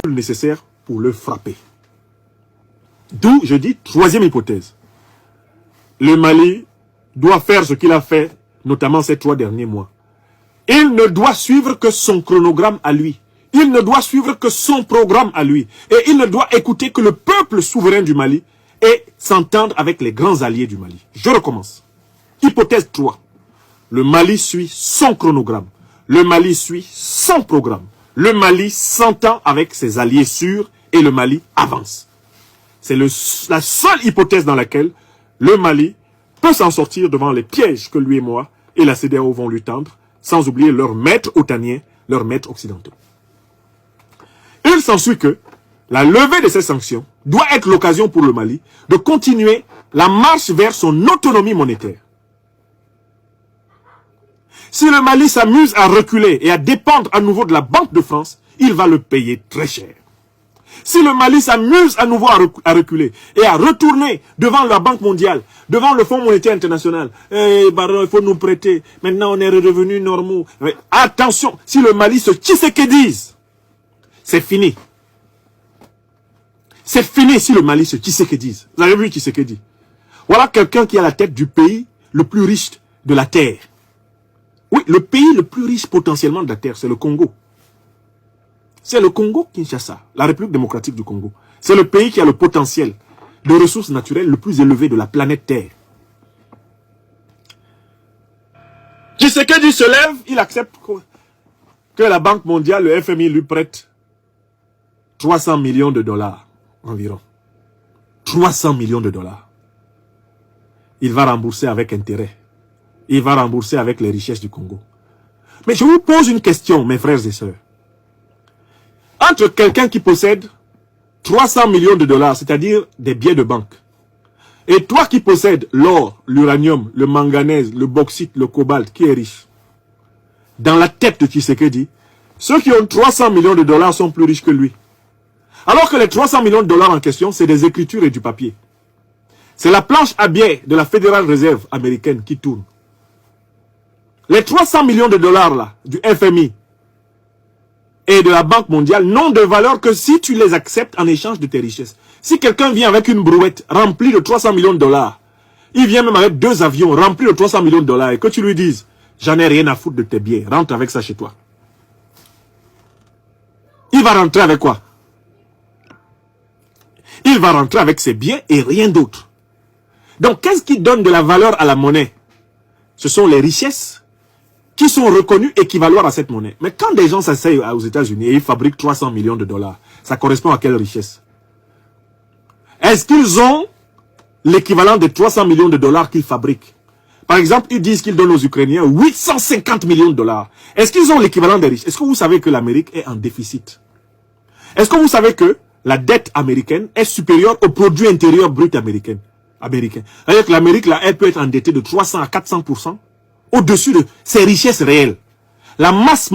le nécessaire pour le frapper. D'où, je dis, troisième hypothèse. Le Mali doit faire ce qu'il a fait, notamment ces 3 derniers mois. Il ne doit suivre que son chronogramme à lui. Il ne doit suivre que son programme à lui. Et il ne doit écouter que le peuple souverain du Mali et s'entendre avec les grands alliés du Mali. Je recommence. Hypothèse 3. Le Mali suit son chronogramme. Le Mali suit son programme. Le Mali s'entend avec ses alliés sûrs et le Mali avance. C'est la seule hypothèse dans laquelle le Mali peut s'en sortir devant les pièges que lui et moi et la CEDEAO vont lui tendre, sans oublier leurs maîtres otaniens, leurs maîtres occidentaux. Il s'ensuit que la levée de ces sanctions doit être l'occasion pour le Mali de continuer la marche vers son autonomie monétaire. Si le Mali s'amuse à reculer et à dépendre à nouveau de la Banque de France, il va le payer très cher. Si le Mali s'amuse à nouveau à reculer et à retourner devant la Banque mondiale, devant le Fonds monétaire international, baron, il faut nous prêter, maintenant on est redevenus normaux. Mais attention, si le Mali se Tshisekedi, c'est fini. C'est fini si le Mali se Tshisekedi. Vous avez vu Tshisekedi? Voilà quelqu'un qui a la tête du pays le plus riche de la terre. Oui, le pays le plus riche potentiellement de la terre, c'est le Congo. C'est le Congo Kinshasa, la République démocratique du Congo. C'est le pays qui a le potentiel de ressources naturelles le plus élevé de la planète Terre. Tshisekedi se lève, il accepte que la Banque mondiale, le FMI, lui prête 300 millions de dollars environ. 300 millions de dollars. Il va rembourser avec intérêt. Il va rembourser avec les richesses du Congo. Mais je vous pose une question, mes frères et sœurs. Entre quelqu'un qui possède 300 millions de dollars, c'est-à-dire des billets de banque, et toi qui possèdes l'or, l'uranium, le manganèse, le bauxite, le cobalt, qui est riche, dans la tête de Tshisekedi, ceux qui ont 300 millions de dollars sont plus riches que lui. Alors que les 300 millions de dollars en question, c'est des écritures et du papier. C'est la planche à billets de la Federal Reserve américaine qui tourne. Les 300 millions de dollars là, du FMI et de la Banque mondiale n'ont de valeur que si tu les acceptes en échange de tes richesses. Si quelqu'un vient avec une brouette remplie de 300 millions de dollars, il vient même avec 2 avions remplis de 300 millions de dollars et que tu lui dises, j'en ai rien à foutre de tes billets, rentre avec ça chez toi. Il va rentrer avec quoi? Il va rentrer avec ses biens et rien d'autre. Donc qu'est-ce qui donne de la valeur à la monnaie? Ce sont les richesses qui sont reconnus équivaloir à cette monnaie. Mais quand des gens s'asseyent aux États-Unis et ils fabriquent 300 millions de dollars, ça correspond à quelle richesse? Est-ce qu'ils ont l'équivalent des 300 millions de dollars qu'ils fabriquent? Par exemple, ils disent qu'ils donnent aux Ukrainiens 850 millions de dollars. Est-ce qu'ils ont l'équivalent des richesses? Est-ce que vous savez que l'Amérique est en déficit? Est-ce que vous savez que la dette américaine est supérieure au produit intérieur brut américain? C'est-à-dire que l'Amérique, là, elle peut être endettée de 300 à 400% au-dessus de ses richesses réelles. La masse